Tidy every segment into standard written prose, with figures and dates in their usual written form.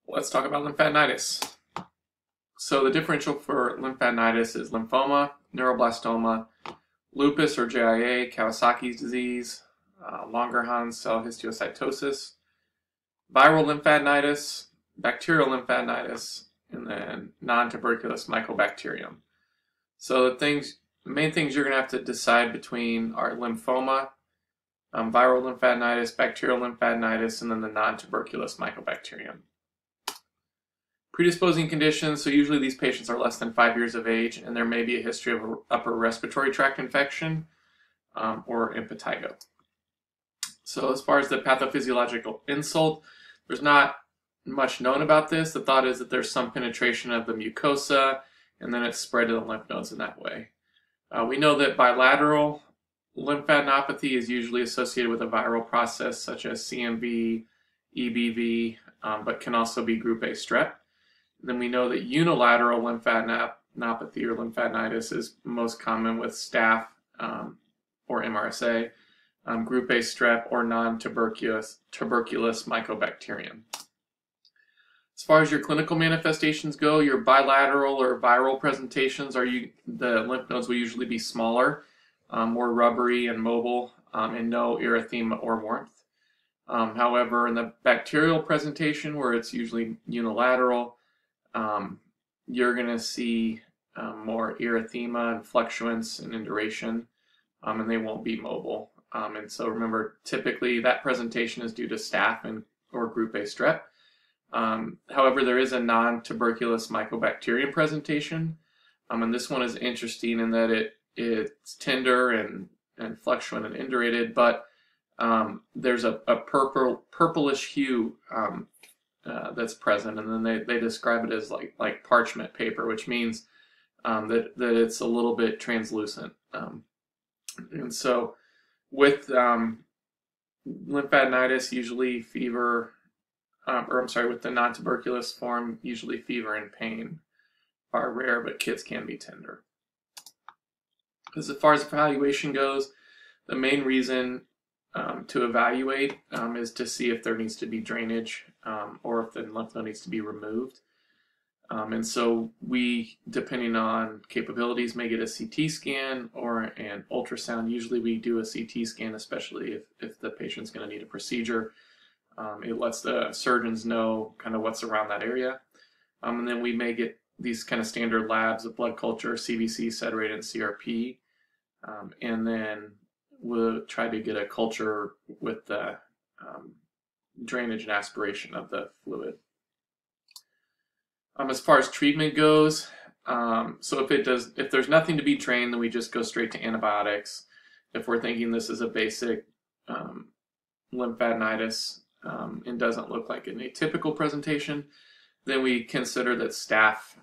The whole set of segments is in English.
Let's talk about lymphadenitis. So the differential for lymphadenitis is lymphoma, neuroblastoma, lupus or JIA, Kawasaki's disease, Langerhans cell histiocytosis, viral lymphadenitis, bacterial lymphadenitis, and then non-tuberculous mycobacterium. So the main things you're going to have to decide between are lymphoma, viral lymphadenitis, bacterial lymphadenitis, and then the non-tuberculous mycobacterium. Predisposing conditions, so usually these patients are less than 5 years of age, and there may be a history of upper respiratory tract infection or impetigo. So as far as the pathophysiological insult, there's not much known about this. The thought is that there's some penetration of the mucosa, and then it's spread to the lymph nodes in that way. We know that bilateral lymphadenopathy is usually associated with a viral process such as CMV, EBV, but can also be group A strep. Then we know that unilateral lymphadenopathy or lymphadenitis is most common with staph or MRSA, group A strep, or non-tuberculous mycobacterium. As far as your clinical manifestations go, your bilateral or viral presentations the lymph nodes will usually be smaller, more rubbery and mobile, and no erythema or warmth. However, in the bacterial presentation, where it's usually unilateral, you're going to see more erythema and fluctuance and induration, and they won't be mobile. And so remember, typically that presentation is due to staph or group A strep. However, there is a non-tuberculous mycobacterium presentation, and this one is interesting in that it's tender and fluctuant and indurated, but there's a purplish hue that's present, and then they describe it as like parchment paper, which means that it's a little bit translucent. And so with lymphadenitis, usually fever, with the non-tuberculous form, usually fever and pain are rare, but kids can be tender. As far as evaluation goes, the main reason to evaluate is to see if there needs to be drainage or if the lymph node needs to be removed. And so we, depending on capabilities, may get a CT scan or an ultrasound. Usually we do a CT scan, especially if the patient's going to need a procedure. It lets the surgeons know kind of what's around that area. And then we may get these kind of standard labs of blood culture, CBC, sed rate, and CRP. And then we'll try to get a culture with the drainage and aspiration of the fluid. As far as treatment goes, so if there's nothing to be drained, then we just go straight to antibiotics. If we're thinking this is a basic lymphadenitis and doesn't look like an atypical presentation, then we consider that staph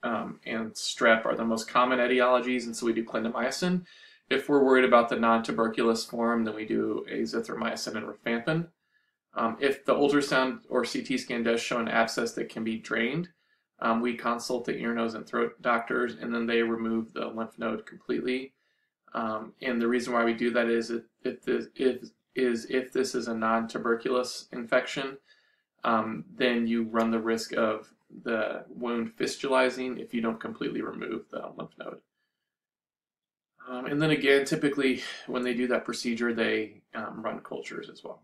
and strep are the most common etiologies, and so we do clindamycin. If we're worried about the non-tuberculous form, then we do azithromycin and rifampin. If the ultrasound or CT scan does show an abscess that can be drained, we consult the ear, nose, and throat doctors, and then they remove the lymph node completely. And the reason why we do that is if this is a non-tuberculous infection, then you run the risk of the wound fistulizing if you don't completely remove the lymph node. And then again, typically when they do that procedure, they run cultures as well.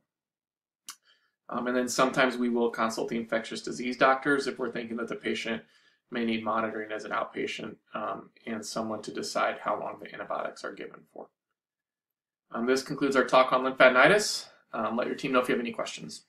And then sometimes we will consult the infectious disease doctors if we're thinking that the patient may need monitoring as an outpatient, and someone to decide how long the antibiotics are given for. This concludes our talk on lymphadenitis. Let your team know if you have any questions.